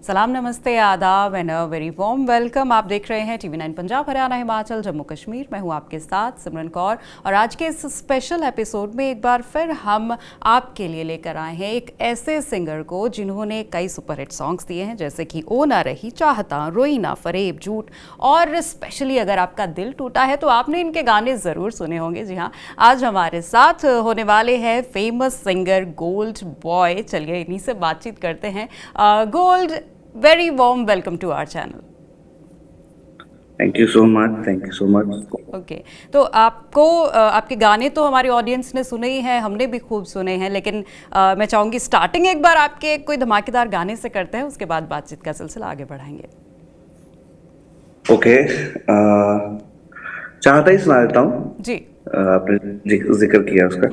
सलाम, नमस्ते, आदाब and a very warm welcome. आप देख रहे हैं TV9 पंजाब, हरियाणा, हिमाचल, जम्मू कश्मीर। मैं हूं आपके साथ सिमरन कौर और आज के इस स्पेशल एपिसोड में एक बार फिर हम आपके लिए लेकर आए हैं एक ऐसे सिंगर को जिन्होंने कई सुपरहिट सॉन्ग्स दिए हैं, जैसे कि ओ ना रही, चाहता, रोई ना, फरेब, झूठ। और स्पेशली अगर आपका दिल टूटा है तो आपने इनके गाने ज़रूर सुने होंगे। जी हाँ, आज हमारे साथ होने वाले हैं फेमस सिंगर गोल्ड बॉय। चलिए इन्हीं से बातचीत करते हैं। Gold, very warm welcome to our channel. Thank you so much, thank you so much. Okay, तो आपको आपके गाने तो हमारी ऑडियंस ने सुने ही हैं, हमने भी खूब सुने हैं, लेकिन मैं चाहूँगी स्टार्टिंग एक बार आपके कोई धमाकेदार गाने से करते हैं, उसके बाद बातचीत का सिलसिला आगे बढ़ाएंगे। ओके, चाहता ही सुना देता हूँ। जी। आपने जिक्र किया उसका।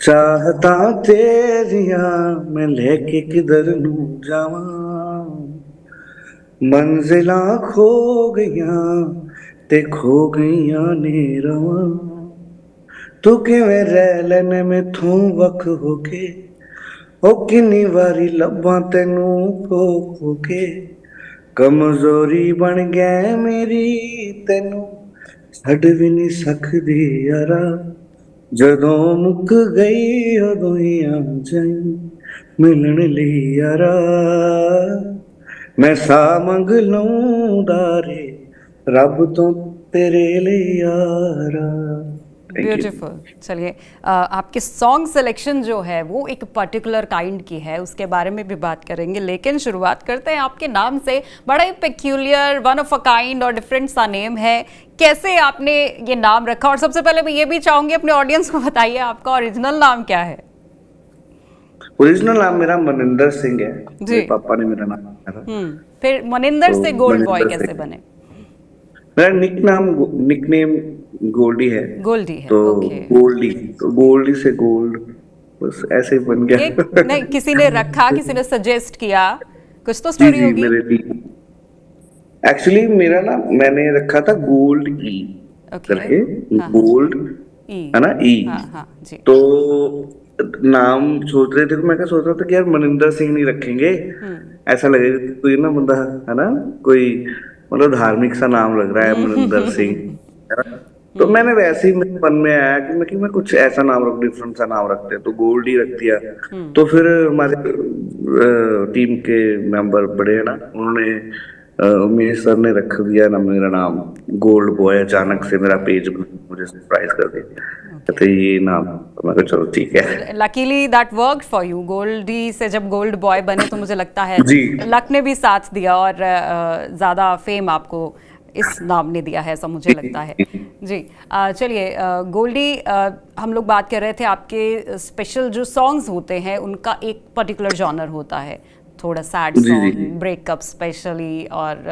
चाहता तेरिया मैं लेके किधर नू जावा, मंजिला खो गईया ते खो गईया ने रवा, तू किवें रह लेने में थू वख होके, ओ किन्नी वारी लब्बां तेनू खो खो के, कमजोरी बन गए मेरी तेनू छड़ भी नहीं सकदी यारा, जदों मुक गई उदों ही आ जाई मिलन लई यारा, मैं सा मंग लऊं दारे रब तो तेरे लिए यारा। Thank you. ब्यूटीफुल। चलिए, आपके सॉन्ग सिलेक्शन जो है वो एक पर्टिकुलर काइंड की है, उसके बारे में भी बात करेंगे, लेकिन शुरुआत करते हैं आपके नाम से। बड़ा ही peculiar, one of a kind और डिफरेंट सा नेम है। कैसे आपने ये नाम रखा? और सबसे पहले मैं ये भी चाहूंगी अपने ऑडियंस को बताइए आपका ओरिजिनल नाम क्या है? ओरिजिनल नाम मेरा मनिंदर सिंह है। जी। मेरे पापा ने मेरा नाम रखा था। फिर मनिंदर तो से गोल्ड बॉय मनिंदर कैसे सिंह बने? मेरा निक नेम गोल्डी है। गोल्डी है, तो ओके। गोल्डी से गोल्ड, बस ऐसे ही बन ये गया। नहीं, किसी ने रखा, किसी ने सजेस्ट किया, कुछ तो जी स्टोरी जी, होगी। मेरे भी एक्चुअली मेरा ना मैंने रखा था गोल्ड ई ओके। करके, हाँ हाँ। गोल्ड ई। है ना, ई। हाँ हाँ जी। तो नाम सोच रहे थे, तो मैं क्या सोच रहा था कि यार मनिंदर सिंह नहीं रखेंगे, ऐसा लगेगा कि कोई ना बंदा है ना, कोई मतलब धार्मिक सा नाम लग रहा है मनिंदर सिंह, है ना। तो मैंने वैसे ही मेरे मन में आया कि मैं कुछ ऐसा नाम रख, डिफरेंट सा नाम रखते हैं, तो गोल्ड ही रख दिया। तो फिर हमारे टीम के मेंबर बड़े हैं ना, उन्होंने उमेश सर ने रख दिया ना मेरा नाम गोल्ड बॉय। अचानक से मेरा पेज मुझे सरप्राइज कर दिया, ओके। कहते ये नाम। तो मैं कहा चलो ठीक है। Luckily that worked for you. Goldie से जब गोल्ड बॉय बने तो मुझे लगता है जी लक ने भी साथ दिया और ज़्यादा फेम आपको इस नाम ने दिया है, ऐसा मुझे लगता है। जी जी। चलिए, गोल्डी, हम लोग बात कर रहे थे आपके स्पेशल जो सॉन्ग्स होते हैं उनका एक पर्टिकुलर जॉनर होता है, थोड़ा सैड जी जी। सॉन्ग, ब्रेकअप स्पेशली, और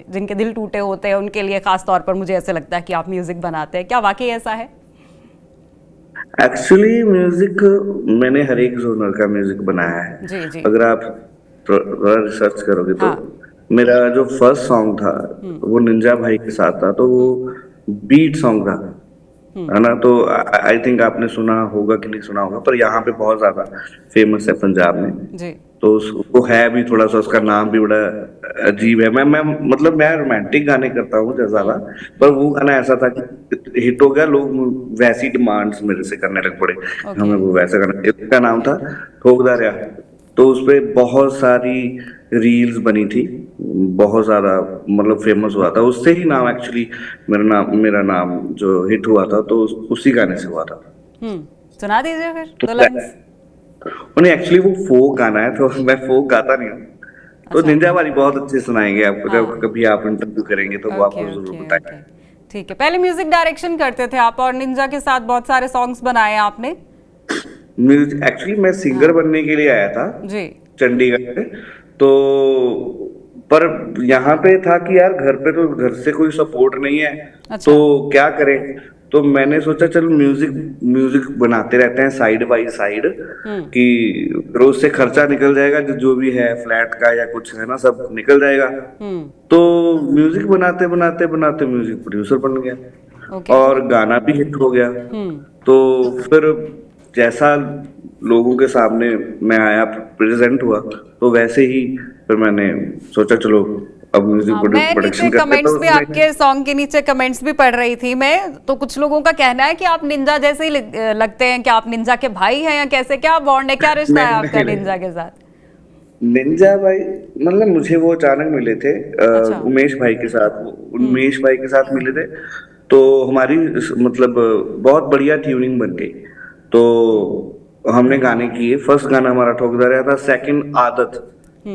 जिनके दिल टूटे होते हैं उनके लिए खास तौर पर मुझे ऐसे लगता है कि आप म्यूजिक बनाते हैं। क्या वाकई ऐसा है? एक्चुअली म्यूजिक मैंने हर एक जोनर का म्यूजिक बनाया है। जी जी। अगर आप थोड़ा रिसर्च करोगे तो हाँ। मेरा जो फर्स्ट सॉन्ग था वो निंजा भाई के साथ था, तो वो बीट सॉन्ग था, है ना। तो आई थिंक आपने सुना होगा कि नहीं सुना होगा, पर यहाँ पे बहुत ज्यादा फेमस है पंजाब में। जी। तो उसको है भी थोड़ा सा, उसका नाम भी बड़ा अजीब है। मैं मतलब मैं रोमांटिक गाने करता हूँ ज्यादा, पर वो गाना ऐसा था कि हिट हो गया, लोग वैसी डिमांड्स मेरे से करने लग पड़े, ओके। हमें वो वैसा गाना। इसका नाम था ठोकदार। तो उसपे बहुत सारी रील्स बनी थी, बहुत ज्यादा मतलब फेमस हुआ था उससे ही नाम। एक्चुअली मेरा नाम जो हिट हुआ था तो उसी गाने से हुआ था। सुना दीजिए फिर तो दो लाइंस। उन्हें एक्चुअली वो फोक गाना है, तो मैं फोक गाता नहीं हूँ। तो अच्छा। निंजा वाली बहुत अच्छे सुनाएंगे आपको, जब हाँ। कभी आप इंटरव्यू करेंगे तो वो ओके आपको जरूर ओके ओके। बताएंगे। ठीक है, पहले म्यूजिक डायरेक्शन करते थे आप और निंजा के साथ बहुत सारे सॉन्ग्स बनाए आपने। म्यूजिक एक्चुअली मैं सिंगर हाँ बनने के लिए आया था जी। चंडीगढ़ में। तो पर यहाँ पे था कि यार घर पे तो घर से कोई सपोर्ट नहीं है, तो अच्छा। क्या करें। तो मैंने सोचा चल म्यूजिक म्यूजिक बनाते रहते हैं साइड बाय साइड, कि रोज से खर्चा निकल जाएगा, जो भी है फ्लैट का या कुछ है ना सब निकल जाएगा। तो म्यूजिक बनाते बनाते बनाते म्यूजिक प्रोड्यूसर बन गया, ओके। और गाना भी हिट हो गया। तो फिर जैसा लोगों के सामने मैं आया, प्रेजेंट हुआ, तो वैसे ही फिर मैंने सोचा चलो अब म्यूजिक मैं नीचे प्रोडक्शन करते कमेंट्स तो भी आपके सॉन्ग के नीचे कमेंट्स भी पढ़ रही थी मैं, तो कुछ लोगों का कहना है कि आप निंजा जैसे ही लगते हैं, कि आप निंजा के भाई हैं या कैसे, क्या बॉन्ड है, क्या रिश्ता है नहीं आपका नहीं निंजा के साथ? निंजा भाई मतलब मुझे वो अचानक मिले थे अच्छा। उमेश भाई के साथ। उमेश भाई के साथ मिले थे तो हमारी मतलब बहुत बढ़िया ट्यूनिंग बन गई। तो हमने गाने किए। फर्स्ट गाना हमारा ठोक दरिया था। सेकंड आदत,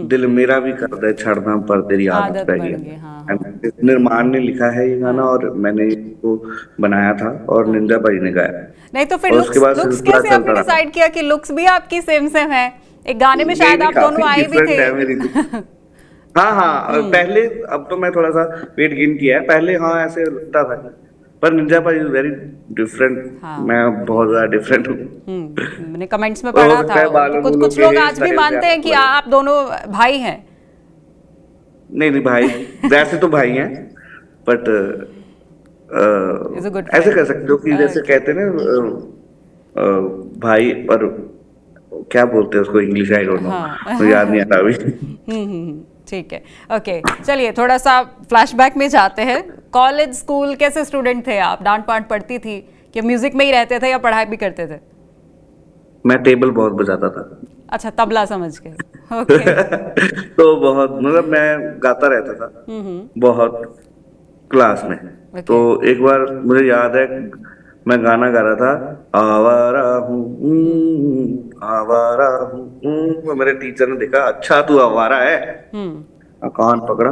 दिल मेरा भी कर दे छड़ना पर तेरी आदत आदत पै बन गया। गई, हाँ हाँ निर्माण ने लिखा है ये गाना हाँ और मैंने इसको बनाया था और हाँ। निंजा भाई ने गाया। नहीं तो फिर और उसके लुक्स बाद लुक्स सिलसिला कैसे आपने चलता रहा। डिसाइड किया कि लुक्स भी आपकी सेम सेम है? एक गाने में नहीं शायद नहीं आप दोनों काफी आए भी डिफरेंट थे। है मेरी तो। हाँ हाँ पहले, अब तो मैं थोड़ा सा वेट गेन किया है। पहले हाँ ऐसे लगता था पर निंजा भाई इज वेरी डिफरेंट। हाँ। मैं बहुत ज्यादा डिफरेंट हूँ। मैंने कमेंट्स में हो पढ़ा सकता था, है तो बालों कुछ बुलों कुछ के लोग हेयर आज भी स्टाइल से मानते हैं आपको कि लगे। आप दोनों भाई हैं। नहीं नहीं भाई वैसे तो भाई हैं बट इज अ गुड ऐसे फ्रेंड। कह सकते हो कि जैसे ओके। कहते हैं ना भाई पर क्या बोलते हैं उसको इंग्लिश, आई डोंट नो, हाँ। मुझे याद नहीं आता अभी। ठीक है। ओके, चलिए थोड़ा सा फ्लैशबैक में जाते हैं। कॉलेज स्कूल कैसे स्टूडेंट थे आप? डांट पांट पड़ती थी कि म्यूजिक में ही रहते थे या पढ़ाई भी करते थे? मैं टेबल बहुत बजाता था। अच्छा, तबला समझ के। ओके। तो बहुत मतलब मैं गाता रहता था बहुत क्लास में। तो ओके। एक बार मुझे याद है मैं गाना गा रहा था, आवारा हूँ आवारा हूँ। तो मेरे टीचर ने देखा अच्छा तू आवारा है। हम्म। कान पकड़ा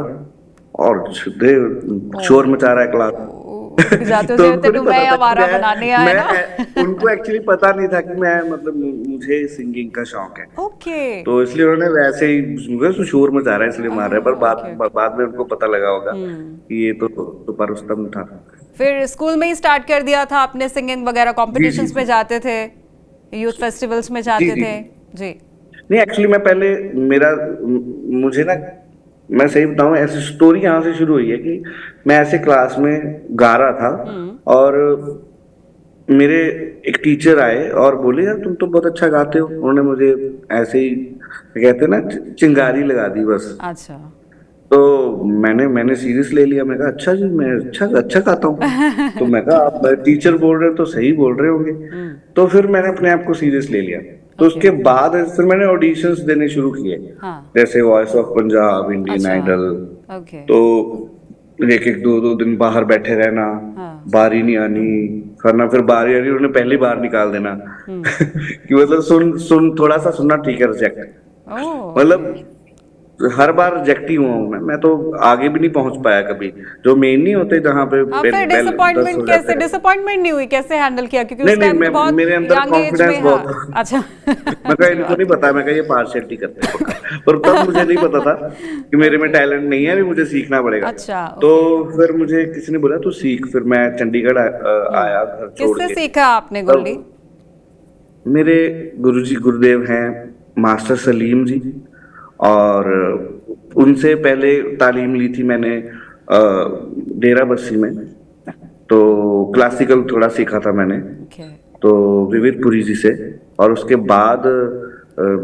और सीधे ओ, शोर मचा रहा है क्लास में। रुक जाते तो थे उनको नहीं तो पता मैं था कि आवारा बनाने आया ना। उनको एक्चुअली पता नहीं था कि मैं मतलब मुझे सिंगिंग का शौक है। ओके। तो इसलिए उन्होंने वैसे ही तो शोर मचा रहा है इसलिए मार रहा है। पर ओके ओके। बाद में उनको पता लगा होगा कि ये तो रुस्तम था। फिर स्कूल में ही स्टार्ट कर दिया था आपने सिंगिंग वगैरह? जी जी कॉम्पिटिशन्स में जाते थे, यूथ फेस्टिवल्स में जी जाते जी। थे? जी। नहीं एक्चुअली मैं पहले मेरा मुझे ना, मैं सही बताऊं ऐसी स्टोरी यहाँ से शुरू हुई है कि मैं ऐसे क्लास में गा रहा था और मेरे एक टीचर आए और बोले यार तुम तो बहुत अच्छा गाते हो। उन्होंने मुझे ऐसे ही कहते हैं ना चिंगारी लगा दी बस। अच्छा। तो मैंने सीरियस ले लिया। मैं कहा अच्छा जी मैं अच्छा अच्छा गाता हूँ। तो मैं कहा आप टीचर बोल रहे हो तो सही बोल रहे होंगे। तो फिर मैंने अपने आप को सीरियस ले लिया। तो ओके। उसके बाद फिर मैंने ऑडिशंस देने शुरू किए हाँ। जैसे वॉइस ऑफ पंजाब, इंडियन अच्छा। आइडल। ओके। तो एक एक दो दो दिन बाहर बैठे रहना, हाँ। बारी नहीं आनी, करना फिर बारी आनी उन्हें पहली बार निकाल देना। कि मतलब सुन सुन थोड़ा सा सुनना ठीक है रिजेक्ट। Oh okay. मतलब हर बार रिजेक्ट ही हुआ हूं मैं तो आगे भी नहीं पहुंच पाया कभी। जो मेन नहीं होते जहां पे हाँ, बेल फिर बेल दस डिसअपॉइंटमेंट हो जाते कैसे, हैं। डिसअपॉइंटमेंट नहीं हुई? कैसे हैंडल किया? क्योंकि नहीं उस नहीं टाइम मैं तो बहुत मेरे अंदर यंग एज में। कॉन्फिडेंस हाँ। बहुत था। अच्छा। मैं कहा अच्छी इनको बात नहीं है। पता, मैं कहा ये पार्शियलिटी करते हैं पक्का। पर तब मुझे नहीं पता था कि मेरे में ओके। टैलेंट नहीं है, अभी मुझे सीखना पड़ेगा। अच्छा। तो ओके। फिर मुझे किसी ने बोला तू सीख। फिर मैं चंडीगढ़ आया घर छोड़ किससे के। सीखा आपने गोल्डी? तब मेरे गुरुजी गुरुदेव हैं मास्टर सलीम जी। और उनसे पहले तालीम ली थी मैंने डेरा बस्सी में। तो क्लासिकल थोड़ा सीखा था मैंने ओके। तो विविध पुरी जी से। और उसके बाद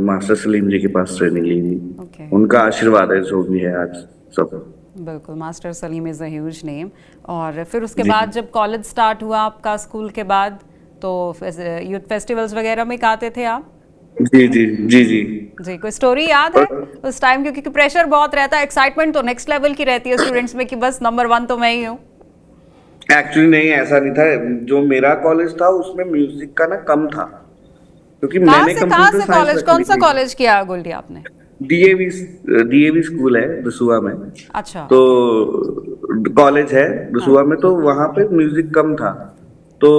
मास्टर सलीम जी के पास ट्रेनिंग ली थी। ओके। उनका आशीर्वाद है जो भी है आज सब। बिल्कुल, master Salim is a huge name. और फिर उसके जी बाद जब कॉलेज स्टार्ट हुआ आपका स्कूल के बाद, तो यूथ फेस्टिवल्स वगैरह में गाते थे आप? जी जी जी जी। जी, कोई स्टोरी याद है और उस टाइम? क्योंकि प्रेशर बहुत रहता है, एक्साइटमेंट तो नेक्स्ट लेवल की रहती है स्टूडेंट्स में कि बस नंबर 1 तो मैं ही हूँ। एक्चुअली नहीं ऐसा नहीं था। जो मेरा कॉलेज था उसमें म्यूजिक का ना कम था क्योंकि मैंने कहाँ कंप्यूटर से साइंस कॉलेज, रखी कौन सा थी। कॉलेज किया गोल्डी आपने? डीएवी डीएवी स्कूल है दसुआ में। अच्छा। तो ओके। कॉलेज है हाँ। दसुआ में तो वहां पे म्यूजिक कम था। तो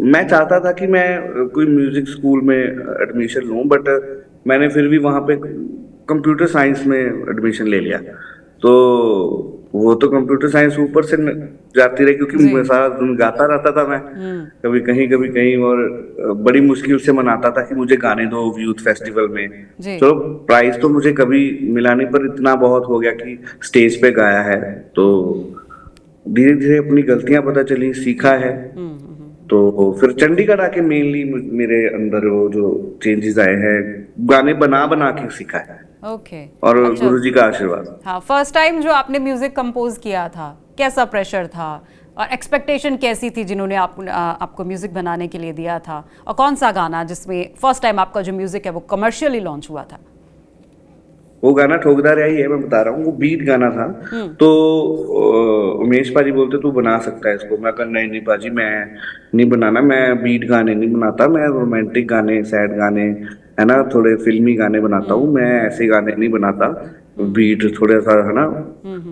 मैं चाहता था कि मैं कोई म्यूजिक स्कूल में एडमिशन लूं बट मैंने फिर भी वहां पे कंप्यूटर साइंस में एडमिशन ले लिया। तो वो तो कंप्यूटर साइंस ऊपर से जाती रही क्योंकि जी। मैं सारा दिन गाता रहता था मैं। कभी कहीं और बड़ी मुश्किल से मनाता था कि मुझे गाने दो यूथ फेस्टिवल में। जी। चलो प्राइज तो मुझे कभी मिला नहीं पर इतना बहुत हो गया कि स्टेज पे गाया है। तो धीरे धीरे अपनी गलतियां पता चली, सीखा है। तो फिर चंडीगढ़ आके मेनली मेरे अंदर वो जो चेंजेस आए हैं गाने बना बना के सीखा है। ओके। और अच्छा, गुरुजी का आशीर्वाद। हाँ, फर्स्ट टाइम जो आपने म्यूजिक कंपोज किया था, कैसा प्रेशर था और एक्सपेक्टेशन कैसी थी जिन्होंने आपको म्यूजिक बनाने के लिए दिया था, और कौन सा गाना जिसमें फर्स्ट टाइम आपका जो म्यूजिक है वो कमर्शियली लॉन्च हुआ था? वो गाना ठोकदार आई है, मैं बता रहा हूँ, वो बीट गाना था। तो उमेश पाजी बोलते तू बना सकता है इसको। मैं कहा नहीं नहीं पाजी, मैं नहीं बनाना, मैं बीट गाने नहीं बनाता, मैं रोमांटिक गाने, सैड गाने, है ना, थोड़े फिल्मी गाने बनाता हूँ, मैं ऐसे गाने नहीं बनाता, बीट थोड़ा सा, है ना।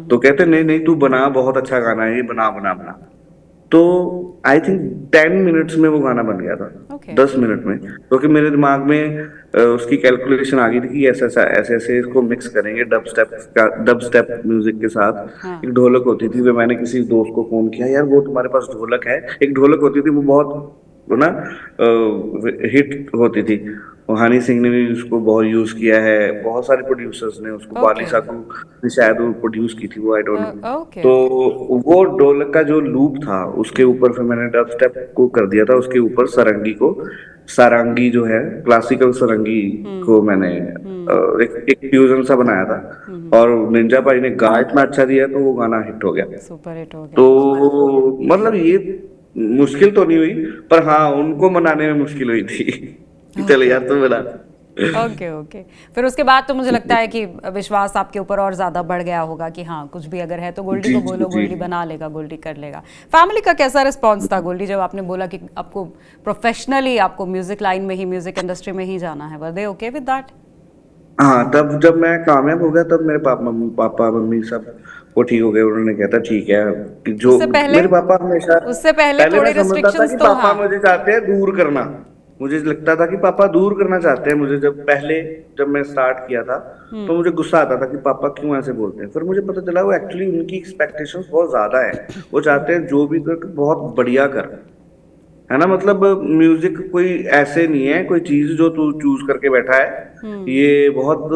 तो कहते नहीं नहीं तू बना, बहुत अच्छा गाना है ये, बना बना बना। तो आई थिंक 10 मिनट्स में वो गाना बन गया था। ओके। 10 मिनट में, क्योंकि मेरे दिमाग में उसकी कैलकुलेशन आ गई थी कि ऐसे ऐसे इसको मिक्स करेंगे डब स्टेप का, डब स्टेप म्यूजिक के साथ। हाँ। एक ढोलक होती थी, वो मैंने किसी दोस्त को फोन किया, यार वो तुम्हारे पास ढोलक है? एक ढोलक होती थी, वो बहुत, वो ना, हिट होती थी। और हनी सिंह ने भी उसको बहुत यूज किया है, बहुत सारे प्रोड्यूसर्स ने उसको, बाली ओके। साकू ने शायद वो प्रोड्यूस की थी वो, आई डोंट नो। ओके तो ओके। वो ढोलक का जो लूप था उसके ऊपर फिर मैंने डब स्टेप को कर दिया था, उसके ऊपर सारंगी को, सारंगी जो है क्लासिकल सारंगी को मैंने एक फ्यूजन सा बनाया था। और निंजा भाई ने गा इतना अच्छा दिया तो वो गाना हिट हो गया। सुपर हिट हो तो गया। मतलब ये मुश्किल तो नहीं हुई, पर हाँ उनको मनाने में मुश्किल हुई थी कि चल ओके यार, तो बना। Okay okay. फिर उसके बाद तो मुझे लगता है कि विश्वास आपके ऊपर और ज़्यादा बढ़ गया होगा कि हाँ, कुछ भी अगर है तो गोल्डी जी को जी बोलो, जी। गोल्डी बना लेगा, गोल्डी कर लेगा। फैमिली का कैसा रिस्पॉन्स था गोल्डी, जब आपने बोला कि आपको प्रोफेशनली आपको म्यूजिक लाइन में ही, म्यूजिक इंडस्ट्री में ही जाना है? वर दे ओके विद दैट? हाँ, तब जब मैं कामयाब हो गया तब मेरे पापा मम्मी सब वो ठीक हो गए। उन्होंने कहा था ठीक है, कि जो उससे पहले? मेरे पापा हमेशा, उससे पहले पहले मैं थोड़ी समझता था रिस्ट्रिक्शंस कि तो पापा हाँ। मुझे चाहते हैं दूर करना। मुझे लगता था कि पापा दूर करना चाहते हैं मुझे, जब पहले, जब मैं स्टार्ट किया था तो मुझे गुस्सा आता था कि पापा क्यों ऐसे बोलते हैं। फिर मुझे पता चला वो एक्चुअली उनकी एक्सपेक्टेशंस बहुत ज्यादा है। वो चाहते हैं जो भी कर बहुत बढ़िया कर, है ना। मतलब म्यूजिक कोई ऐसे नहीं है कोई चीज जो तू चूज करके बैठा है, ये बहुत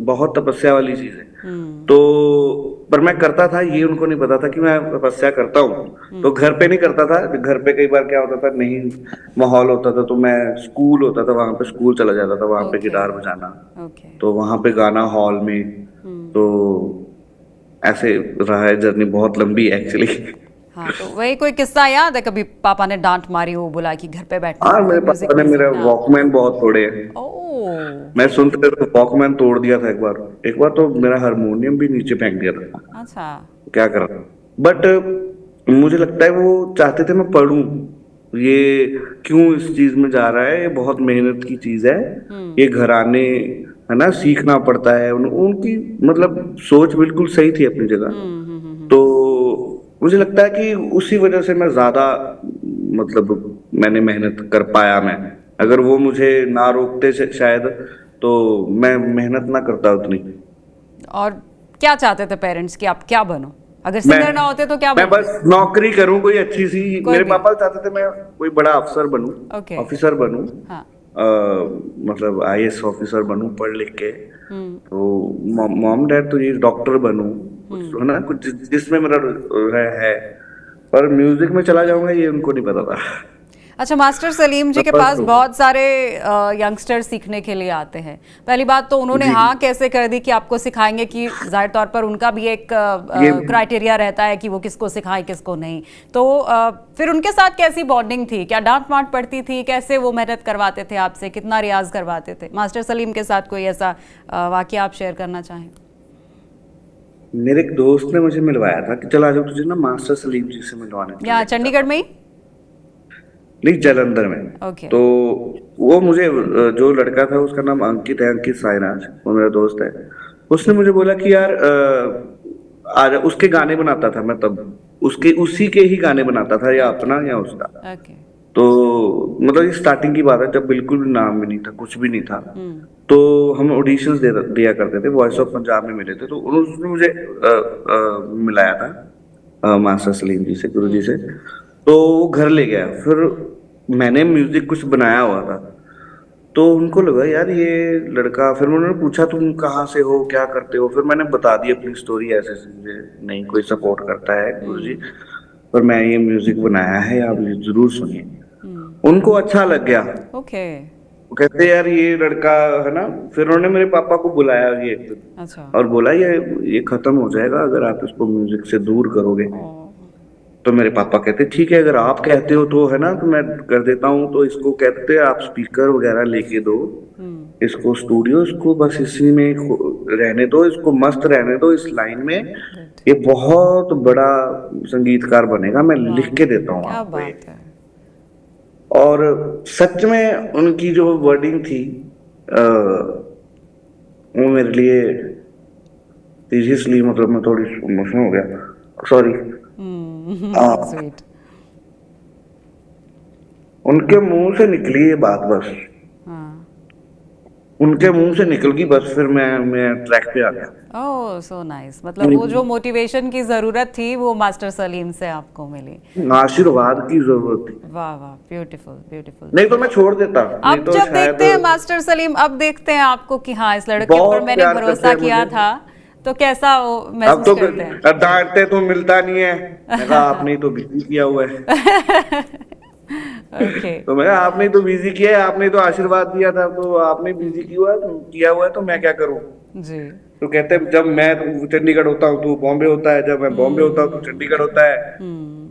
बहुत तपस्या वाली चीज है। तो पर मैं करता था, ये उनको नहीं पता था कि मैं तपस्या करता हूँ। तो घर पे नहीं करता था, घर पे कई बार क्या होता था, नहीं माहौल होता था, तो मैं स्कूल होता था वहां पे, स्कूल चला जाता था वहां पे ओके गिटार बजाना। ओके। तो वहां पे गाना हॉल में। तो ऐसे रहा है, जर्नी बहुत लंबी है एक्चुअली। हाँ, तो वही कोई किस्सा याद है कभी पापा ने डांट मारी हो, बोला कि घर पे बैठना हाँ, है, कोई मेरे म्यूजिक पापा ने नहीं मेरा सीखना? वॉकमैन बहुत तोड़े हैं। ओह। मैं सुनते थे तो वॉकमैन तोड़ दिया था एक बार। एक बार तो मेरा हारमोनियम भी नीचे फेंक दिया था। अच्छा। क्या कर रहा, बट मुझे लगता है वो चाहते थे मैं पढूं, ये क्यों इस चीज में जा रहा है, ये बहुत मेहनत की चीज है, ये घराने, है ना, सीखना पड़ता है। उनकी मतलब सोच बिल्कुल सही थी अपनी जगह। तो मुझे लगता है कि उसी वजह से मैं ज्यादा, मतलब मैंने मेहनत कर पाया। मैं, अगर वो मुझे ना रोकते शायद, तो मैं मेहनत ना करता उतनी। और क्या चाहते थे पेरेंट्स कि आप क्या बनो? अगर मैं सिंगर ना होते तो क्या मैं बनते? बस नौकरी करूं कोई अच्छी सी। कोई मेरे भी। पापा चाहते थे मैं कोई बड़ा अफसर बनूं, ओके। ऑफिसर बनूं, हाँ। मतलब आईएएस ऑफिसर बनूं पढ़ लिख के। तो मॉम डैड तो ये डॉक्टर बनूं, कुछ, है ना, कुछ जिसमें मेरा है। पर म्यूजिक में चला जाऊंगा ये उनको नहीं पता था। अच्छा, मास्टर सलीम जी मैं के बस पास बहुत सारे यंगस्टर सीखने के लिए आते हैं। पहली बात तो उन्होंने जी हाँ कैसे कर दी कि आपको सिखाएंगे, कि जाहिर तौर पर उनका भी एक ये क्राइटेरिया रहता है कि वो किसको सिखाएं किसको नहीं। तो फिर उनके साथ कैसी बॉन्डिंग थी? क्या डांट माट पड़ती थी? कैसे वो मेहनत करवाते थे आपसे? कितना रियाज करवाते थे मास्टर सलीम के साथ? कोई ऐसा वाकया आप शेयर करना चाहें? मेरे एक दोस्त ने मुझे मिलवाया था कि चल आ जाओ, तुझे ना मास्टर सलीम जी से मिलवाने के लिए या लेके चंडीगढ़ जाता में हूँ। ही? नहीं, जालंधर में। ओके। तो वो मुझे, जो लड़का था उसका नाम अंकित है, अंकित साइराज, वो मेरा दोस्त है। उसने मुझे बोला कि यार आज उसके गाने बनाता था मैं तब, उसके उसी के ही गाने बनाता था, या ओके अपना या उसका। ओके। तो मतलब ये स्टार्टिंग की बात है, जब बिल्कुल भी नाम भी नहीं था, कुछ भी नहीं था। तो हम ऑडिशंस दिया करते थे, वॉइस ऑफ पंजाब में मिले थे। तो उसने मुझे मिलाया था मास्टर सलीम जी से, गुरु जी से। तो वो घर ले गया, फिर मैंने म्यूजिक कुछ बनाया हुआ था। तो उनको लगा यार ये लड़का, फिर उन्होंने पूछा तुम कहाँ से हो, क्या करते हो। फिर मैंने बता दी अपनी स्टोरी, ऐसे ऐसे मुझे नहीं कोई सपोर्ट करता है गुरुजी, पर मैं ये म्यूजिक बनाया है, आप ये जरूर सुनिए। उनको अच्छा लग गया। ओके। वो कहते यार ये लड़का है ना, फिर उन्होंने मेरे पापा को बुलाया ये अच्छा। और बोला ये खत्म हो जाएगा अगर आप इसको म्यूजिक से दूर करोगे। ओ। तो मेरे पापा कहते ठीक है, अगर आप कहते हो तो है ना, तो मैं कर देता हूँ। तो इसको कहते आप स्पीकर वगैरह लेके दो, इसको स्टूडियो, इसको बस इसी में रहने दो, इसको मस्त रहने दो इस लाइन में, गुड। ये बहुत बड़ा संगीतकार बनेगा, मैं लिख वाह, के देता हूँ क्या आपको ये। बात है। और सच में उनकी जो वर्डिंग थी आ, वो मेरे लिए सीरियसली, मतलब मैं थोड़ी इमोशनल हो गया, सॉरी। स्वीट। उनके मुंह से निकली ये बात, बस हाँ। उनके मुंह से निकल गई बस, फिर मैं ट्रैक पे आ गया। ओह सो नाइस, मतलब वो जो मोटिवेशन की जरूरत थी वो मास्टर सलीम से आपको मिली। आशीर्वाद की जरूरत थी, वाह वाह, ब्यूटीफुल ब्यूटीफुल। नहीं तो मैं छोड़ देता, नहीं अब तो जब शायद। देखते हैं मास्टर सलीम, अब देखते हैं आपको कि हाँ इस लड़के पर बहुत मैंने प्यार करते भरोसा हैं किया मुझे। था, तो कैसा वो अब महसूस तो करते हैं? डांटते तो मिलता नहीं है, मैं कहा आपने ही तो बिजी किया हुआ है। ओके। तो मैं कहा आपने ही तो बिजी किया है, आपने ही तो आशीर्वाद दिया था, तो आपने बिजी किया हुआ है तो मैं क्या करूं। जी। तो कहते हैं जब मैं चंडीगढ़ होता हूँ तो बॉम्बे होता है, जब मैं बॉम्बे होता हूँ तो चंडीगढ़ होता है,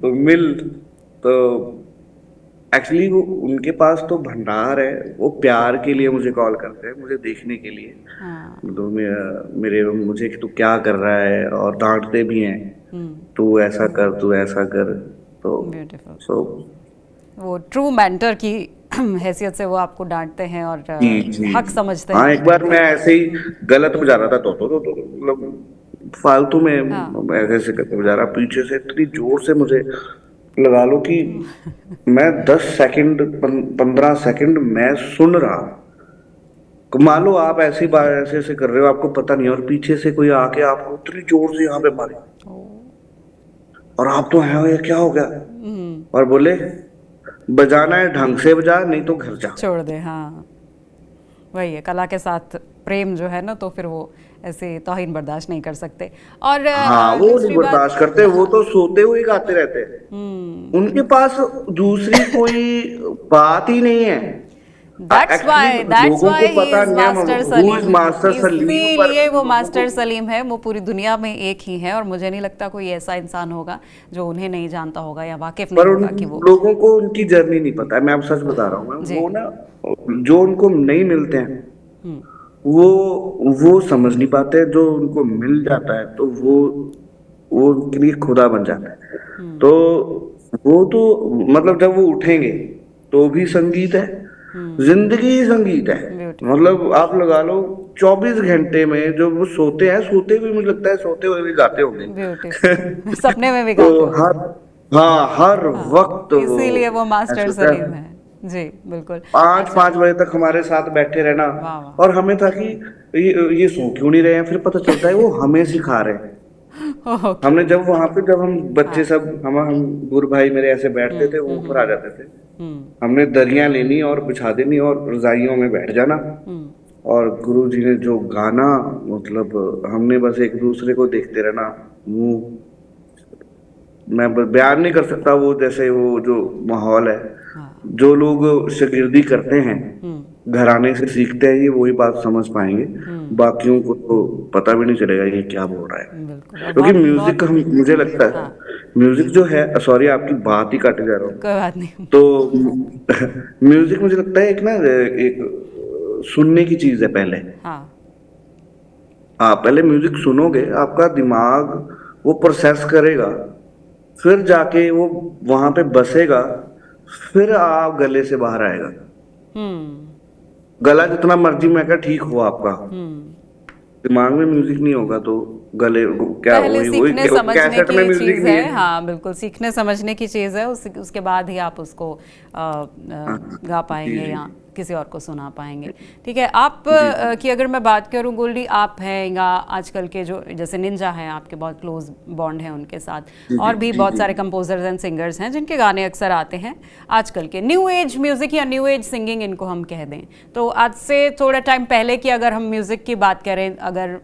तो मिल। तो एक्चुअली वो उनके पास तो भंडार है, वो प्यार के लिए मुझे कॉल करते हैं, मुझे देखने के लिए। हाँ। तो मेरे मुझे तू क्या कर रहा है, और डांटते भी हैं, तू ऐसा कर, तू ऐसा कर। तो ब्यूटीफुल। सो वो ट्रू मेंटर की हैसियत से वो आपको डांटते हैं और जी जी। हक समझते हैं हाँ, एक आपका। बार मैं ऐसे ही गलत बजा रहा था, तो मतलब फालतू में हाँ। ऐसे ऐसे करके बजा रहा, पीछे से इतनी जोर से मुझे लगा लो कि मैं 10 सेकंड 15 सेकंड मैं सुन रहा। मान लो आप ऐसी बात ऐसे ऐसे कर रहे हो, आपको पता नहीं है, और पीछे से कोई आके आपको इतनी जोर से यहाँ पे मारे, ओ। और आप तो हैं, ये क्या हो गया, और बोले बजाना है ढंग से बजा, नहीं तो घर जा। छोड़ दे। हाँ, वही है, कला के साथ प्रेम जो है ना, तो फिर वो ऐसे तौहीन बर्दाश्त नहीं कर सकते। और हाँ, वो नहीं दूसरी बात। बर्दाश्त करते, वो हाँ। तो सोते हुए गाते रहते हैं, उनके पास दूसरी कोई बात ही नहीं है। एक्चुअली दैट्स लोगों को व्हाई ही पता इज नहीं मास्टर है who is Salim. Master Salim, पर इसीलिए वो लोगों को मास्टर सलीम है, वो पूरी दुनिया में एक ही है, और मुझे नहीं लगता कोई ऐसा इंसान होगा जो उन्हें नहीं जानता होगा या वाकिफ नहीं पर उन होगा कि वो। लोगों को उनकी जर्नी नहीं पता है, मैं अब सच बता रहा हूँ। जी। वो ना, जो उनको नहीं मिलते हैं वो वो समझ नहीं पाते, जो उनको मिल जाता है तो वो उनके लिए खुदा बन जाता है। तो वो तो मतलब जब वो उठेंगे तो भी संगीत है, जिंदगी ही संगीत है। ब्यूटीफुल। मतलब आप लगा लो 24 घंटे में जो वो सोते हैं, सोते हुए मुझे लगता है सोते हुए भी गाते होंगे। ब्यूटीफुल। सपने में भी तो गाते होंगे। हर, हाँ, हर हाँ, वक्त वो इसीलिए वो ऐसा मास्टर होता सलीम है। है। जी बिल्कुल। पाँच अच्छा। पाँच बजे तक हमारे साथ बैठे रहना, वाह वाह। और हमें था कि ये सो क्यों नहीं रहे हैं, फिर पता चलता है वो हमें सिखा रहे हैं। ओके। हमने जब वहां पे, जब हम बच्चे हाँ। सब, हम गुरु भाई मेरे ऐसे बैठते थे, वो ऊपर आ जाते थे, हमने दरियां लेनी और बिछा देनी और रजाइयों में बैठ जाना, और गुरु जी ने जो गाना, मतलब हमने बस एक दूसरे को देखते रहना। मुंह मैं बयान नहीं कर सकता, वो जैसे वो जो माहौल है, हाँ। जो लोग शागिर्दी करते हैं, घराने से सीखते हैं, ये वही बात समझ पाएंगे, बाकियों को तो पता भी नहीं चलेगा ये क्या बोल रहा है। बिल्कुल, और क्योंकि बहुत म्यूजिक, बहुत। मुझे लगता है हाँ, म्यूजिक जो है, सॉरी आपकी बात ही काटे जा रहा हूँ, कोई बात नहीं। तो म्यूजिक मुझे लगता है एक ना, एक सुनने की चीज है पहले। हाँ। आप पहले म्यूजिक सुनोगे, आपका दिमाग वो प्रोसेस करेगा, फिर जाके वो वहां पे बसेगा, फिर आप गले से बाहर आएगा। हम्म। गला जितना मर्जी मैं क्या ठीक हो आपका, दिमाग में म्यूजिक नहीं होगा तो गले क्या, पहले वही वही सीखने समझने कैसेट में की म्यूजिक चीज़ नहीं है। है। हाँ बिल्कुल, सीखने समझने की चीज़ है, उसके बाद ही आप उसको गा जी पाएंगे जी या किसी और को सुना पाएंगे। ठीक है, आप जी की अगर मैं बात करूँ गोल्डी, आप हैं या आजकल के जो जैसे निंजा हैं, आपके बहुत क्लोज बॉन्ड है उनके साथ, जी और भी जी बहुत जी। सारे कंपोजर्स एंड सिंगर्स हैं जिनके गाने अक्सर आते हैं आजकल के न्यू एज म्यूज़िक या न्यू एज सिंगिंग इनको हम कह दें। तो आज से थोड़ा टाइम पहले की अगर हम म्यूज़िक की बात करें, अगर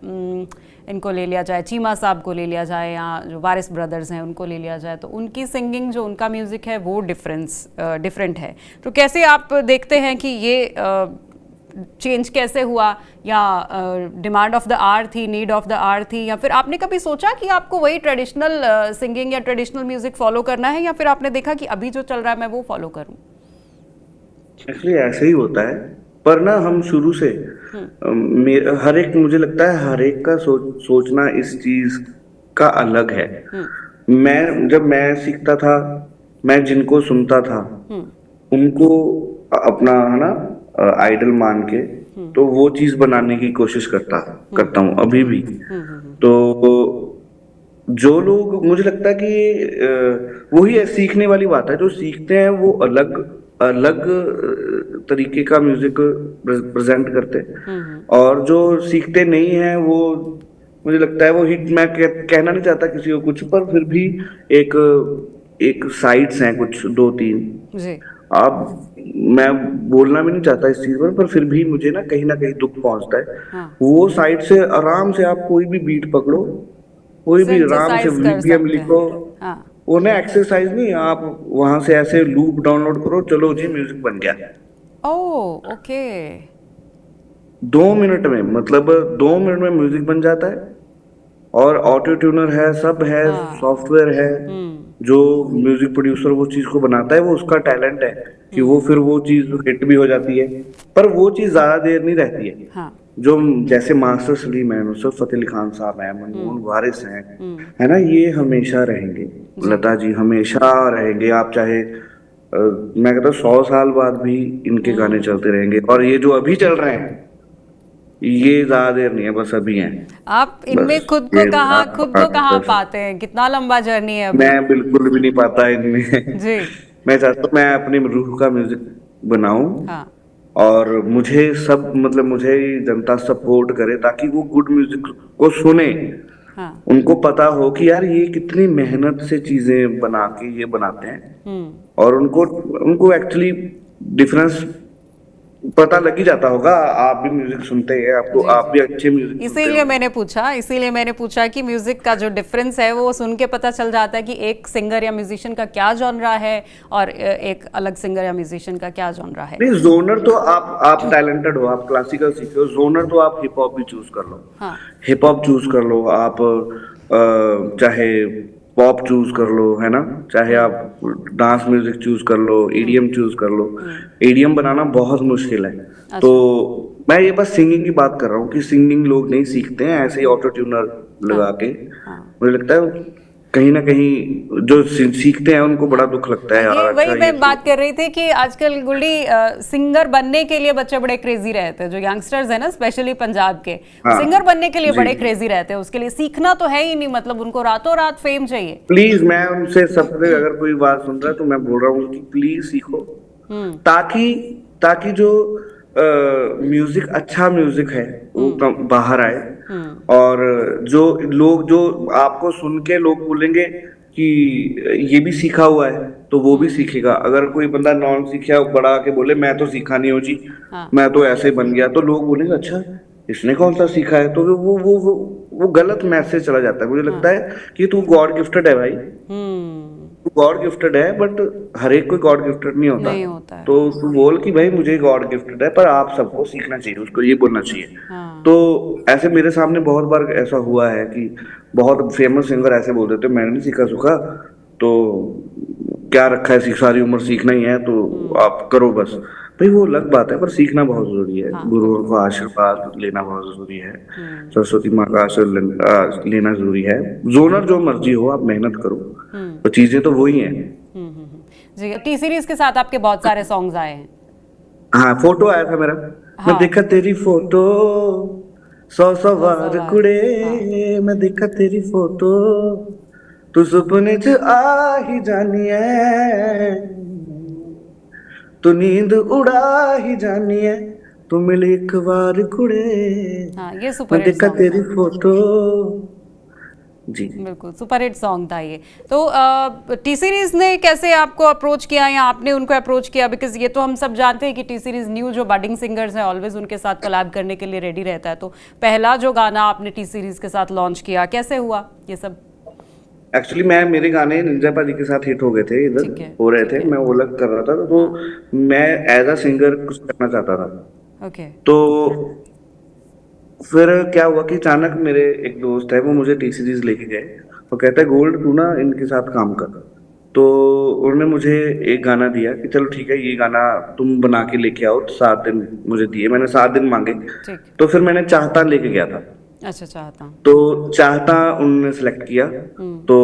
इनको ले लिया जाए, चीमा साहब को ले लिया जाए, या जो वारिस ब्रदर्स हैं उनको ले लिया जाए, तो उनकी सिंगिंग, जो उनका म्यूज़िक है वो डिफरेंट है। तो कैसे आप देखते हैं कि ये चेंज कैसे हुआ, या डिमांड ऑफ द आर थी, नीड ऑफ द आर थी, या फिर आपने कभी सोचा कि आपको वही ट्रेडिशनल सिंगिंग या ट्रेडिशनल म्यूजिक फॉलो करना है, या फिर आपने देखा कि अभी जो चल रहा है मैं वो फॉलो करूं? एक्चुअली ऐसे ही होता है, पर ना हम शुरू से हर एक, मुझे लगता है हर एक का सोचना इस चीज का अलग है। जब मैं सीखता था, मैं जिनको सुनता था उनको अपना, है ना, आइडल मान के, तो वो चीज बनाने की कोशिश करता हूँ अभी भी। तो जो लोग, मुझे लगता है कि वही है, सीखने वाली बात है। जो सीखते हैं वो अलग अलग तरीके का म्यूजिक प्रेजेंट करते हैं, और जो सीखते नहीं है वो, मुझे लगता है वो हिट, मैं कहना नहीं चाहता किसी को कुछ, पर फिर भी एक एक साइड्स हैं कुछ दो तीन। जी। अब मैं बोलना भी नहीं चाहता इस चीज पर फिर भी मुझे ना कहीं दुख पहुंचता है। हाँ। वो साइड से आराम से आप कोई भी बीट पकड़ो, कोई भी आराम से सिंथेसाइज कर बीपीएम सकते लिखो, हैं। हाँ। वो ना एक्सरसाइज नहीं, आप वहां से ऐसे लूप डाउनलोड करो, चलो जी म्यूजिक बन गया। ओह, ओके। 2 मिनट में, मतलब 2 मिनट में म्यूजिक बन जाता है। और ऑटो ट्यूनर है, सब है, हाँ। सॉफ्टवेयर है। जो म्यूजिक प्रोड्यूसर वो चीज को बनाता है, वो उसका टैलेंट है कि वो फिर वो चीज हिट भी हो जाती है। पर वो चीज ज्यादा देर नहीं रहती है। हाँ। जो जैसे मास्टर सलीम है, नुसरत फतेह अली खान साहब है, मनमोहन वारिस हैं, है ना, ये हमेशा रहेंगे। लता जी हमेशा रहेंगे। आप चाहे मैं कहता हूँ 100 साल बाद भी इनके गाने चलते रहेंगे। और ये जो अभी चल रहे हैं, ये ज्यादा देर नहीं है, बस अभी हैं। आप इनमें बस ये खुद को कहाँ बस पाते हैं? कितना लंबा जर्नी है अभी? मैं बिल्कुल भी नहीं पाता इनमें। जी। मैं चाहता हूँ मैं अपनी रूह का म्यूजिक बनाऊं, हाँ। और मुझे सब, मतलब मुझे जनता सपोर्ट करे, ताकि वो गुड म्यूजिक को सुने। हाँ। उनको पता हो कि यार ये कितनी मेहनत से चीजें बना के ये बनाते हैं, और उनको उनको एक्चुअली डिफरेंस पता लग ही जाता होगा। आप भी म्यूजिक सुनते हैं, आपको जी, आप जी। भी अच्छे म्यूजिक सुनते इसीलिए मैंने पूछा कि म्यूजिक का जो डिफरेंस है वो सुन के पता चल जाता है कि एक सिंगर या म्यूजिशियन का क्या जॉनरा है, और एक अलग सिंगर या म्यूजिशियन का क्या जॉनरा है। नहीं, जोनर तो आप टैलेंटेड हो, आप क्लासिकल सीखे हो, जोनर तो आप हिप हॉप भी चूज कर लो। हाँ। हिप हॉप चूज कर लो आप, चाहे पॉप चूज कर लो, है ना, चाहे आप डांस म्यूजिक चूज कर लो, ईडीएम चूज कर लो। ईडीएम बनाना बहुत मुश्किल है। तो अच्छा। मैं ये बस सिंगिंग की बात कर रहा हूँ कि सिंगिंग लोग नहीं सीखते हैं ऐसे ही ऑटो ट्यूनर लगा के। हाँ। मुझे लगता है कहीं ना कहीं जो सीखते हैं उनको बड़ा दुख लगता है, यार ये अच्छा वही ये मैं बात कर रही थी कि आजकल गुल्डी सिंगर बनने के लिए बच्चे बड़े क्रेजी रहते हैं, जो यंगस्टर्स है ना, स्पेशली पंजाब के, हाँ सिंगर बनने के लिए जी। बड़े क्रेजी रहते हैं। उसके लिए सीखना तो है ही नहीं, मतलब उनको रातों रात फेम चाहिए। प्लीज, मैं उनसे सबसे, अगर कोई बात सुन रहा है तो मैं बोल रहा हूँ कि प्लीज सीखो, ताकि ताकि जो म्यूजिक, अच्छा म्यूजिक है वो बाहर आए। और जो लोग, जो आपको सुन के लोग बोलेंगे कि ये भी सीखा हुआ है, तो वो भी सीखेगा। अगर कोई बंदा नॉन सीखा बड़ा आके बोले मैं तो सीखा नहीं हो जी, हाँ। मैं तो ऐसे बन गया, तो लोग बोलेंगे अच्छा इसने कौन सा सीखा है। तो वो गलत मैसेज चला जाता है। मुझे लगता है कि तू गॉड गिफ्टेड है भाई, तू गॉड गिफ्टेड है, बट हर एक कोई गॉड गिफ्टेड नहीं होता। नहीं होता है। तो तू बोल कि भाई मुझे गॉड गिफ्टेड है, पर आप सबको सीखना चाहिए, उसको ये बोलना चाहिए। हाँ। तो ऐसे मेरे सामने बहुत बार ऐसा हुआ है कि बहुत फेमस सिंगर ऐसे बोल देते मैंने नहीं सीखा सुखा, तो क्या रखा है, सारी उम्र सीखना ही है तो आप करो बस। भाई वो अलग बात है, पर सीखना बहुत जरूरी है। हाँ, गुरुओं का आशीर्वाद लेना बहुत जरूरी है, सरस्वती माँ का आशीर्वाद लेना जरूरी है। जोनर जो मर्जी हो, आप मेहनत करो, तो चीजें तो वही हैं। जी। टी सीरीज के साथ आपके बहुत सारे सॉन्ग्स आए हैं। हाँ, फोटो आया था मेरा। मैं हाँ। देखा तेरी फोटो 100 बार सवार। हाँ। कुड़े, मैं देखा तेरी फोटो, तू सुपने च आ ही जानी है, तू नींद उड़ा ही जानी है, तू मिली एक बार कुड़े, हाँ, ये सुपर मैं हिट देखा सॉन्ग तेरी था। फोटो। जी। बिल्कुल सुपर हिट सॉन्ग था ये। तो टी सीरीज ने कैसे आपको अप्रोच किया, या आपने उनको अप्रोच किया? बिकॉज ये तो हम सब जानते हैं कि टी सीरीज न्यू जो बडिंग सिंगर्स हैं ऑलवेज उनके साथ कोलैब करने के लिए रेडी रहता है। तो पहला जो गाना आपने टी सीरीज के साथ लॉन्च किया, कैसे हुआ ये सब? एक्चुअली मेरे गाने निंजा पाजी के साथ हिट हो गए थे, इधर ठीक है। हो रहे ठीक थे, है। मैं वो अलग कर रहा था, तो मैं एज अ सिंगर कुछ करना चाहता था। ओके। तो फिर क्या हुआ कि अचानक मेरे एक दोस्त है, वो मुझे टी सीरीज लेके गए। वो कहता है गोल्ड तू ना इनके साथ काम कर। तो उन्होंने मुझे एक गाना दिया कि चलो ठीक है, ये गाना तुम बना के लेके आओ। 7 दिन मुझे दिए, मैंने 7 दिन मांगे। ठीक। तो फिर मैंने चाहता लेके गया था। अच्छा, चाहता हूँ। तो चाहता उन्होंने सेलेक्ट किया। हम्म। तो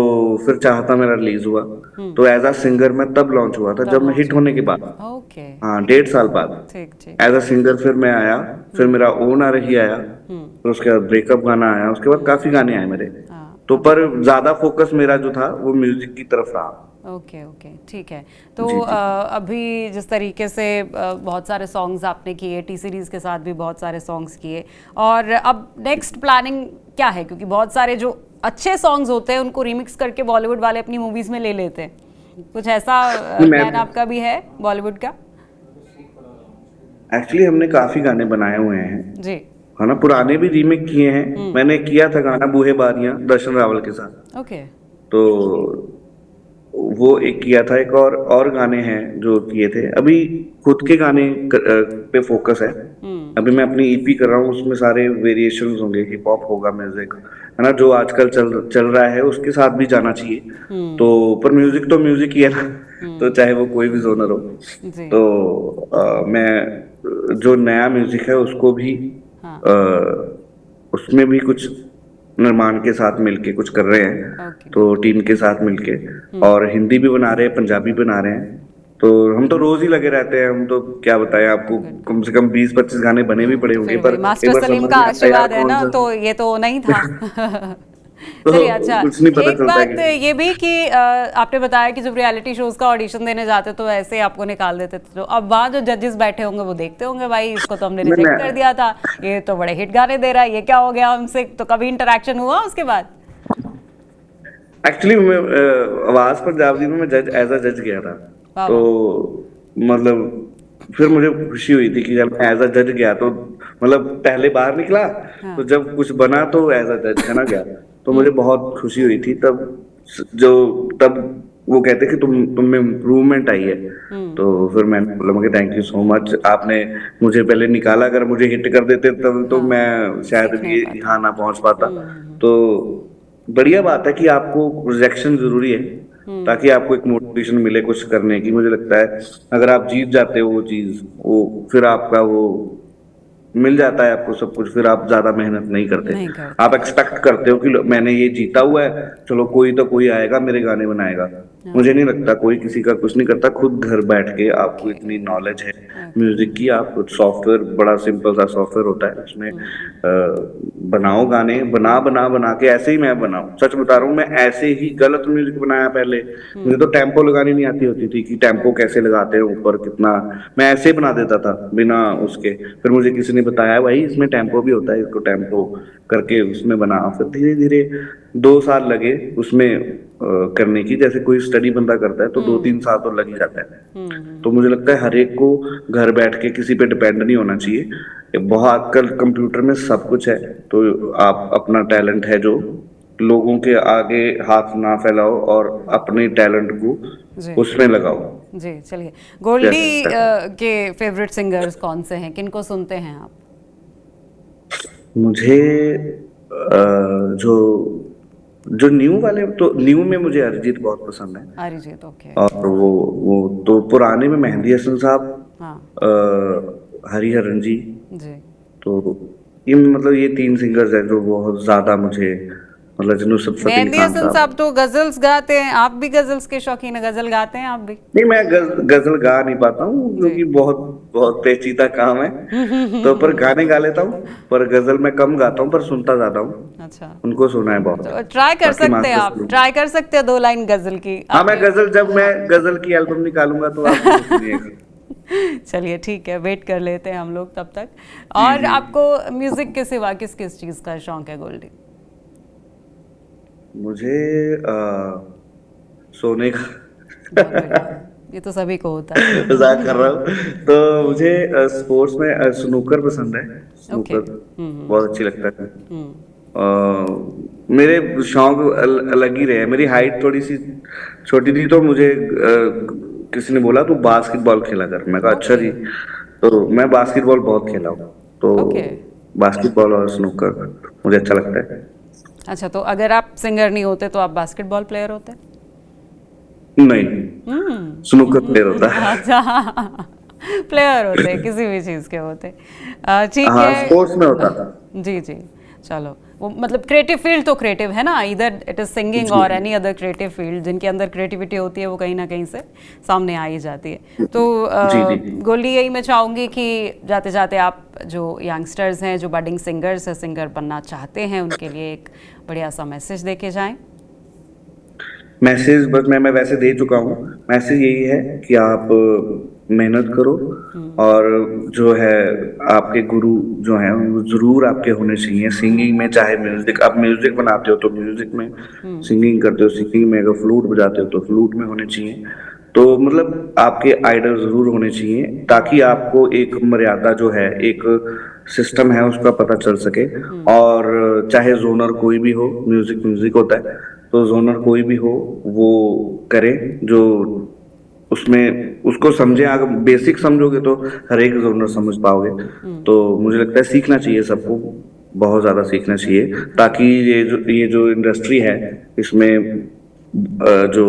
फिर चाहता मेरा रिलीज हुआ। हम्म। तो एज अ सिंगर मैं तब लॉन्च हुआ था, तब जब मैं लॉन्च हिट हुआ होने के बाद। था। ओके। हाँ, 1.5 साल बाद ठीक ठीक। एज अ सिंगर फिर मैं आया। फिर हम्म। मेरा ओ ना रही आया। हम्म। फिर उसके बाद ब्रेकअप गाना आया, उसके बाद काफी गाने आए मेरे। हाँ, तो अभी पर तो। ज्यादा फोकस मेरा जो था वो म्यूजिक की तरफ रहा। ओके ओके, ठीक है। तो जी जी। अभी जिस तरीके से बहुत सारे सॉन्ग्स आपने किए, टी सीरीज़ के साथ भी बहुत सारे सॉन्ग्स किए, और अब नेक्स्ट प्लानिंग क्या है? क्योंकि बहुत सारे जो अच्छे सॉन्ग्स होते हैं उनको रिमिक्स करके बॉलीवुड वाले अपनी मूवीज़ में ले लेते हैं। कुछ ऐसा मैं प्लान आपका भी है बॉलीवुड का? एक्चुअली हमने काफी गाने बनाए हुए हैं, जी। है ना। पुराने भी रीमेक किए हैं। मैंने किया था गाना बूहे बारियां दर्शन रावल के साथ। ओके। तो वो एक किया था। एक और गाने हैं जो किए थे। अभी खुद के गाने पे फोकस है। हम्म। अभी मैं अपनी ईपी कर रहा हूँ, उसमें सारे वेरिएशंस होंगे, हिप हॉप होगा, म्यूजिक, है ना, जो आजकल चल चल रहा है उसके साथ भी जाना चाहिए। तो हम्म। पर म्यूजिक तो म्यूजिक ही है ना। तो हम्म। चाहे वो कोई भी जोनर हो। जी। तो मैं जो नया म्यूजिक है उसको भी हाँ। उसमें भी कुछ निर्माण के साथ मिलके कुछ कर रहे हैं। ओके। तो टीम के साथ मिलके, और हिंदी भी बना रहे हैं, पंजाबी बना रहे हैं। तो हम तो रोज ही लगे रहते हैं। हम तो क्या बताएं आपको, गुड। कम से कम 20-25 गाने बने भी पड़े तो होंगे, फिर पर वही एक मास्टर बार सलीम समझ का नहीं आता यार आशीर्वाद है कौन ना, सा। तो ये तो नहीं था। तो चलिए, अच्छा। कुछ नहीं पता एक चलता है बात कि ये भी कि आपने बताया कि जब रियलिटी शोज का ऑडिशन देने जाते तो ऐसे ही आपको निकाल देते थे, तो अब वहाँ जो जजेस बैठे होंगे वो देखते होंगे, भाई इसको तो हमने मैंने रिजेक्ट कर दिया था, ये तो बड़े हिट गाने दे रहा है, ये क्या हो गया हमसे? तो कभी इंटरेक्शन हुआ उसके बाद? एक्चुअली मैं आवाज पर जावदी में मैं जज एज अ जज गया था। वाह तो वाह। मतलब फिर मुझे खुशी हुई थी कि जब मैं एज अ जज गया तो मतलब पहले बाहर निकला। हाँ। तो जब कुछ बना तो एज अ जज है ना गया। तो मुझे बहुत खुशी हुई थी तब। जो तब वो कहते कि तुम में इम्प्रूवमेंट आई है। तो फिर मैंने बोला मुझे थैंक यू सो मच, आपने मुझे पहले निकाला। अगर मुझे हिट कर देते तब तो हाँ, मैं शायद सीख नहीं भी पाते। यहाँ ना पहुंच पाता। तो बढ़िया बात है कि आपको रिजेक्शन जरूरी है, ताकि आपको एक मोटिवेशन मिले कुछ करने की। मुझे लगता है अगर आप जीत जाते हो वो चीज, वो फिर आपका वो मिल जाता है आपको सब कुछ, फिर आप ज्यादा मेहनत नहीं करते। नहीं करते। आप एक्सपेक्ट करते हो कि मैंने ये जीता हुआ है, चलो कोई तो कोई आएगा मेरे गाने बनाएगा। हाँ। मुझे नहीं लगता कोई किसी का कुछ नहीं करता। खुद घर बैठ के आपको ओके इतनी नॉलेज है ओके। म्यूजिक की, आप सॉफ्टवेयर, बड़ा सिंपल सा सॉफ्टवेयर होता है उसमें बनाओ गाने, बना बना बना के। ऐसे ही मैं बनाऊं, सच बता रहा हूँ, मैं ऐसे ही गलत म्यूजिक बनाया पहले। मुझे तो टेम्पो लगानी नहीं आती होती थी कि टेम्पो कैसे लगाते हैं ऊपर कितना। मैं ऐसे ही बना देता था बिना ओके। उसके। फिर मुझे किसी ने बताया भाई इसमें टेम्पो भी होता है, इसको टेम्पो करके उसमें बना। फिर धीरे धीरे 2 साल लगे उसमें करने की। जैसे कोई स्टडी बंदा करता है तो 2-3 साल तो लग ही जाता है। तो मुझे लगता है हर एक को घर बैठ के किसी पे डिपेंड नहीं होना चाहिए। ये बहुत आजकल कंप्यूटर में सब कुछ है। तो आप अपना टैलेंट है जो, लोगों के आगे हाथ ना फैलाओ और अपने टैलेंट को जी उसमें लगाओ। जी। चलिए, गोल्डी जैसे के फेवरेट सिंगर्स कौन से हैं, किनको सुनते हैं आप? मुझे जो जो न्यू वाले, तो न्यू में मुझे अरिजीत बहुत पसंद है। अरिजीत, ओके। और वो तो पुराने में मेहंदी हसन साहब, हाँ। हरिहरन जी। जी। तो ये मतलब ये 3 सिंगर्स हैं जो बहुत ज्यादा मुझे, मतलब जिन्होंने सफत अली मेहंदी खान हसन साहब। साहब तो गजल्स गाते हैं, आप भी गजल्स के शौकीन हैं? गजल गाते हैं आप भी? नहीं, मैं गजल गा नहीं पाता हूँ जी। क्योंकि बहुत बहुत पेचीदा काम है। तो पर गाने गा लेता हूँ, पर गजल मैं कम गाता हूँ, पर सुनता ज्यादा हूँ। अच्छा। उनको सुना है तो बहुत। ट्राई कर बाकी सकते हैं, मास्टर आप ट्राई कर सकते हैं 2 लाइन गजल की हाँ, मैं आपने। गजल, जब मैं हाँ। गजल की एल्बम निकालूंगा तो आप जरूर सुनिएगा। चलिए, ठीक है, वेट कर लेते हैं हम लोग तब तक। जी और जी। आपको म्यूजिक के सिवा किस किस चीज का शौक है, गोल्डी? मुझे सोने का बहुत बढ़िया, ये तो सभी को होता मजाक कर है। रहा हूँ। तो मुझे स्पोर्ट्स में स्नूकर पसंद है। ओके। स्नूकर बहुत अच्छी लगता है। हम्म। मेरे शौक अलग ही रहे। मेरी हाइट थोड़ी सी छोटी थी, तो मुझे किसी ने बोला तू बास्केटबॉल खेला कर। मैं कहा अच्छा ओके। जी। तो मैं बास्केटबॉल बहुत खेला हूँ, तो ओके। बास्केटबॉल और स्नूकर मुझे अच्छा लगता है। अच्छा, तो अगर आप सिंगर नहीं होते तो आप बास्केटबॉल प्लेयर होते? नहीं, स्नूकर प्लेयर होता है। अच्छा, प्लेयर होते किसी भी चीज़ के होते। ठीक हाँ, है। स्पोर्ट्स में होता था। जी जी, चलो, वो मतलब क्रिएटिव फील्ड तो क्रिएटिव है ना, इधर इट इज सिंगिंग जी और एनी अदर क्रिएटिव फील्ड, जिनके अंदर क्रिएटिविटी होती है वो कहीं ना कहीं से सामने आ ही जाती है। तो जी जी। गोल्डी, यही मैं चाहूँगी कि जाते जाते आप जो यंगस्टर्स हैं, जो बडिंग सिंगर्स हैं, सिंगर बनना चाहते हैं, उनके लिए एक बढ़िया सा मैसेज दे के जाएं। मैसेज बस मैं वैसे दे चुका हूँ। मैसेज यही है कि आप मेहनत करो, और जो है आपके गुरु जो हैं वो जरूर आपके होने चाहिए सिंगिंग में। चाहे म्यूजिक, आप म्यूजिक बनाते हो तो म्यूजिक में, सिंगिंग करते हो सिंगिंग में, अगर फ्लूट बजाते हो तो फ्लूट में होने चाहिए। तो मतलब आपके आइडल जरूर होने चाहिए, ताकि आपको एक मर्यादा जो है, एक सिस्टम है, उसका पता चल सके। और चाहे जोनर कोई भी हो, म्यूजिक म्यूजिक होता है, तो जोनर कोई भी हो वो करे, जो उसमें उसको समझे। अगर बेसिक समझोगे तो हर एक जोनर समझ पाओगे। तो मुझे लगता है सीखना चाहिए सबको, बहुत ज्यादा सीखना चाहिए, ताकि ये जो इंडस्ट्री है इसमें जो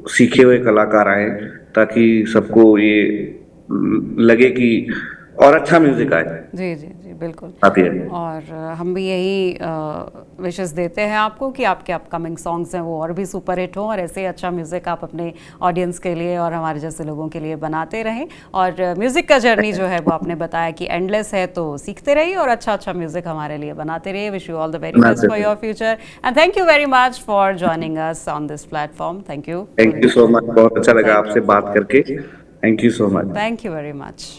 सीखे हुए कलाकार आए, ताकि सबको ये लगे कि और अच्छा म्यूजिक आए, जी जी जी, बिल्कुल। आती है। और हम भी यही विशेस देते हैं आपको कि आपके अपकमिंग सॉन्ग्स हैं वो और भी सुपर हिट हों, और ऐसे ही अच्छा म्यूज़िक आप अपने ऑडियंस के लिए और हमारे जैसे लोगों के लिए बनाते रहें। और म्यूज़िक का जर्नी जो है वो आपने बताया कि एंडलेस है, तो सीखते रहिए और अच्छा अच्छा म्यूज़िक हमारे लिए बनाते रहिए। Wish you all the very best for your future, and thank you very much for joining us on this platform. Thank you. Thank you so much, बहुत अच्छा लगा थैंक आपसे बात करके। Thank you so much. Thank you very much.